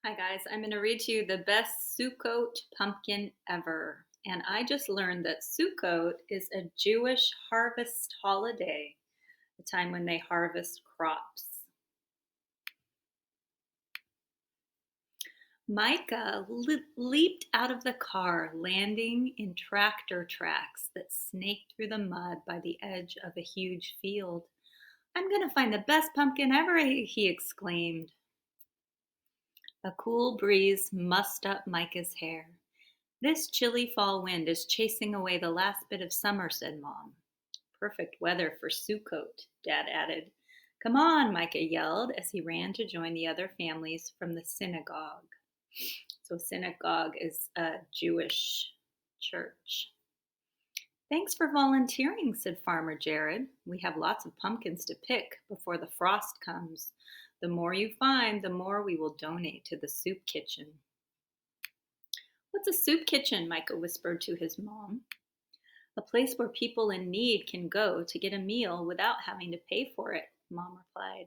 Hi, guys. I'm going to read to you the best Sukkot pumpkin ever. And I just learned that Sukkot is a Jewish harvest holiday, the time when they harvest crops. Micah leaped out of the car, landing in tractor tracks that snaked through the mud by the edge of a huge field. I'm going to find the best pumpkin ever, he exclaimed. A cool breeze mussed up Micah's hair. This chilly fall wind is chasing away the last bit of summer, said Mom. Perfect weather for Sukkot, Dad added. Come on, Micah yelled as he ran to join the other families from the synagogue. So, synagogue is a Jewish church. Thanks for volunteering, said Farmer Jared. We have lots of pumpkins to pick before the frost comes. The more you find, the more we will donate to the soup kitchen. What's a soup kitchen? Micah whispered to his mom. A place where people in need can go to get a meal without having to pay for it, Mom replied.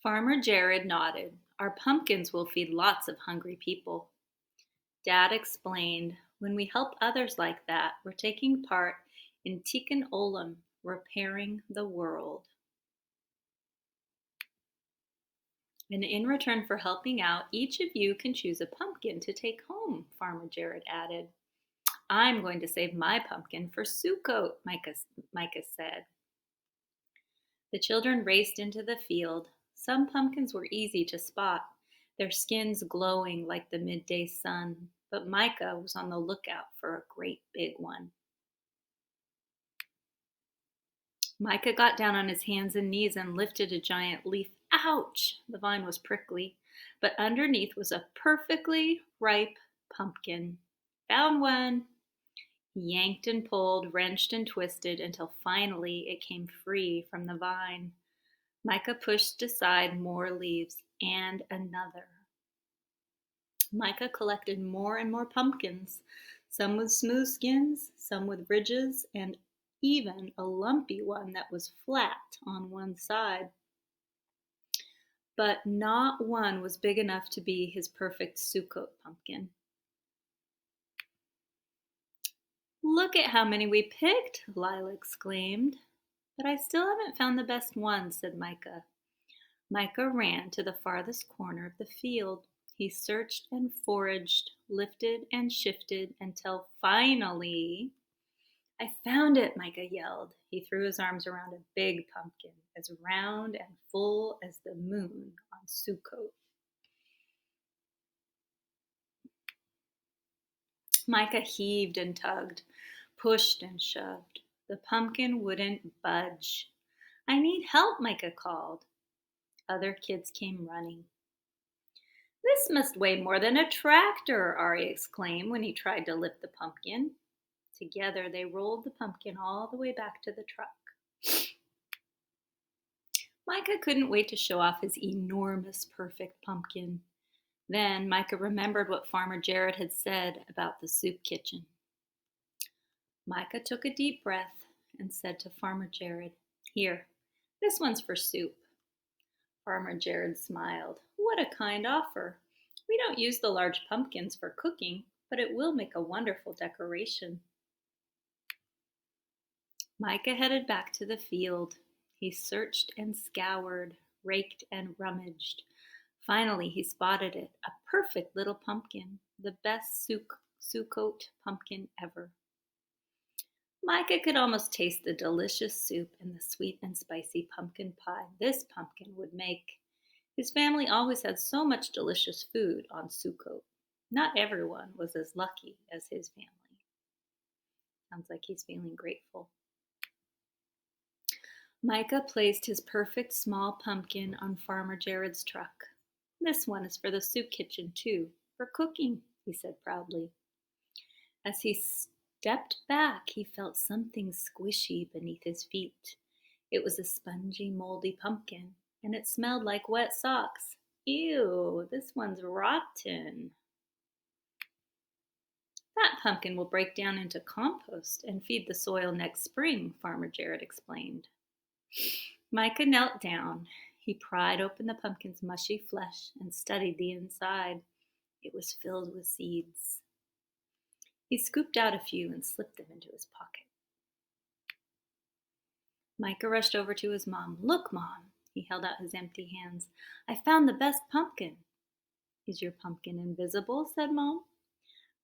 Farmer Jared nodded. Our pumpkins will feed lots of hungry people. Dad explained, when we help others like that, we're taking part in Tikkun Olam, repairing the world. And in return for helping out, each of you can choose a pumpkin to take home, Farmer Jared added. I'm going to save my pumpkin for Sukkot, Micah said. The children raced into the field. Some pumpkins were easy to spot, their skins glowing like the midday sun, but Micah was on the lookout for a great big one. Micah got down on his hands and knees and lifted a giant leaf. Ouch! The vine was prickly, but underneath was a perfectly ripe pumpkin. Found one! He yanked and pulled, wrenched and twisted until finally it came free from the vine. Micah pushed aside more leaves and another. Micah collected more and more pumpkins, some with smooth skins, some with ridges, and even a lumpy one that was flat on one side. But not one was big enough to be his perfect Sukkot pumpkin. Look at how many we picked, Lila exclaimed. But I still haven't found the best one, said Micah. Micah ran to the farthest corner of the field. He searched and foraged, lifted and shifted until finally, I found it, Micah yelled. He threw his arms around a big pumpkin, as round and full as the moon on Sukkot. Micah heaved and tugged, pushed and shoved. The pumpkin wouldn't budge. I need help, Micah called. Other kids came running. This must weigh more than a tractor, Ari exclaimed when he tried to lift the pumpkin. Together they rolled the pumpkin all the way back to the truck. Micah couldn't wait to show off his enormous, perfect pumpkin. Then Micah remembered what Farmer Jared had said about the soup kitchen. Micah took a deep breath and said to Farmer Jared, Here, this one's for soup. Farmer Jared smiled. What a kind offer. We don't use the large pumpkins for cooking, but it will make a wonderful decoration. Micah headed back to the field. He searched and scoured, raked and rummaged. Finally, he spotted it, a perfect little pumpkin, the best Sukkot pumpkin ever. Micah could almost taste the delicious soup and the sweet and spicy pumpkin pie this pumpkin would make. His family always had so much delicious food on Sukkot. Not everyone was as lucky as his family. Sounds like he's feeling grateful. Micah placed his perfect small pumpkin on Farmer Jared's truck. This one is for the soup kitchen, too, for cooking, he said proudly. As he stepped back, he felt something squishy beneath his feet. It was a spongy, moldy pumpkin, and it smelled like wet socks. Ew, this one's rotten. That pumpkin will break down into compost and feed the soil next spring, Farmer Jared explained. Micah knelt down. He pried open the pumpkin's mushy flesh and studied the inside. It was filled with seeds. He scooped out a few and slipped them into his pocket. Micah rushed over to his mom. "Look, Mom." He held out his empty hands. "I found the best pumpkin." "Is your pumpkin invisible?" said Mom.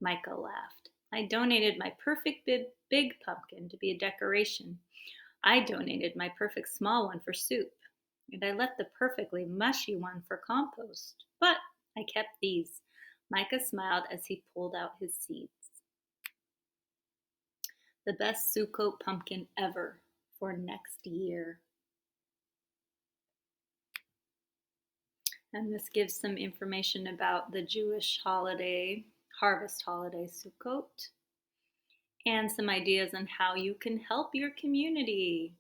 Micah laughed. "I donated my perfect big pumpkin to be a decoration. I donated my perfect small one for soup. And I left the perfectly mushy one for compost. But I kept these." Micah smiled as he pulled out his seeds. "The best Sukkot pumpkin ever for next year." And this gives some information about the Jewish holiday, harvest holiday, Sukkot, and some ideas on how you can help your community.